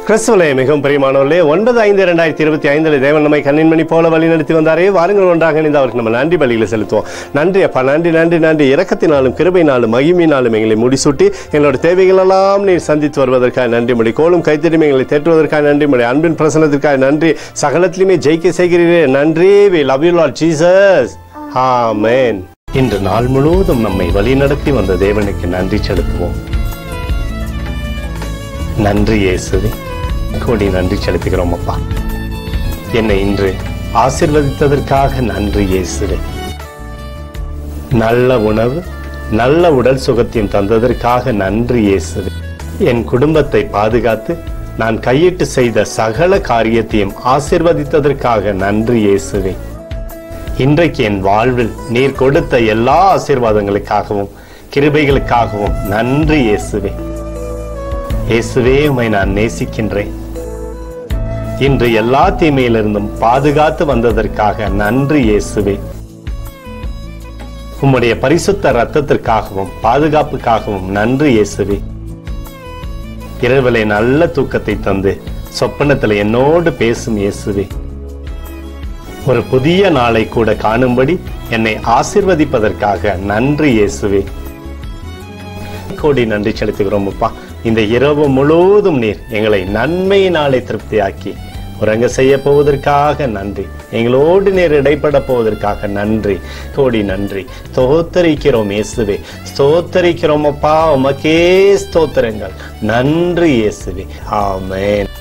கிறிஸ்துவிலே மிகவும் பிரியமானவர்களே, 9/5/2025 தேவன் நம்மை கண்ணின்மணி போல வழி நடத்தி வந்தாரே. வாருங்கள் ஒன்றாக இணைந்து அவருக்கு நம்ம நன்றி பலிகளை செலுத்துவோம். நன்றி அப்பா, நன்றி நன்றி நன்றி. இரக்கத்தினாலும் கிருபையினாலும் மகிமையினாலும் எங்களை முடிசூட்டி எங்களோட தேவைகள் எல்லாம் நீர் சந்தித்து வருவதற்காக நன்றி. முடி கோலும் கைத்தறியும் எங்களை தேற்றுவதற்காக நன்றி. முடி அன்பின் பிரசனத்திற்காக நன்றி. சகலத்திலுமே ஜெயிக்க செய்கிறீரே நன்றி. We love you Lord Jesus. ஆமென். இன்று நாள் முழுவதும் நம்மை வழி நடத்தி வந்த தேவனுக்கு நன்றி செலுத்துவோம். நன்றி இயேசுவே, கோடி நன்றி செலுத்துகிறோம் அப்பா. என்னை இன்று ஆசீர்வதித்ததற்காக நன்றி இயேசுவே. நல்ல உணவு, நல்ல உடல் சுகத்தையும் தந்ததற்காக நன்றி இயேசுவே. என் குடும்பத்தை பாதுகாத்து நான் கையிட்டு செய்த சகல காரியத்தையும் ஆசீர்வதித்ததற்காக நன்றி இயேசுவே. இன்றைக்கு என் வாழ்வில் நீர் கொடுத்த எல்லா ஆசீர்வாதங்களுக்காகவும் கிருபைகளுக்காகவும் நன்றி இயேசுவே. இயேசுவே, உம்மை நான் நேசிக்கின்றேன். இன்று எல்லா தீமையிலிருந்தும் பாதுகாத்து வந்ததற்காக நன்றி இயேசுவே. உம்முடைய பரிசுத்த இரத்தத்திற்காகவும் பாதுகாப்புக்காகவும் நன்றி இயேசுவே. இரவிலே நல்ல தூக்கத்தை தந்து சொப்பனத்தில் என்னோடு பேசும் இயேசுவே. ஒரு புதிய நாளை கூட காணும்படி என்னை ஆசீர்வதிப்பதற்காக நன்றி இயேசுவே. கோடி நன்றி செலுத்துகிறோம் அப்பா. இந்த இரவு முழுவதும் நீர் எங்களை நன்மையினாலே திருப்தியாக்கி உறங்க செய்ய போவதற்காக நன்றி. எங்களோடு நீர் இடைப்பட போவதற்காக நன்றி. கோடி நன்றி. ஸ்தோத்தரிக்கிறோம் இயேசுவே, ஸ்தோத்தரிக்கிறோம் அப்பா. உமக்கே ஸ்தோத்திரங்கள். நன்றி இயேசுவே. ஆமென்.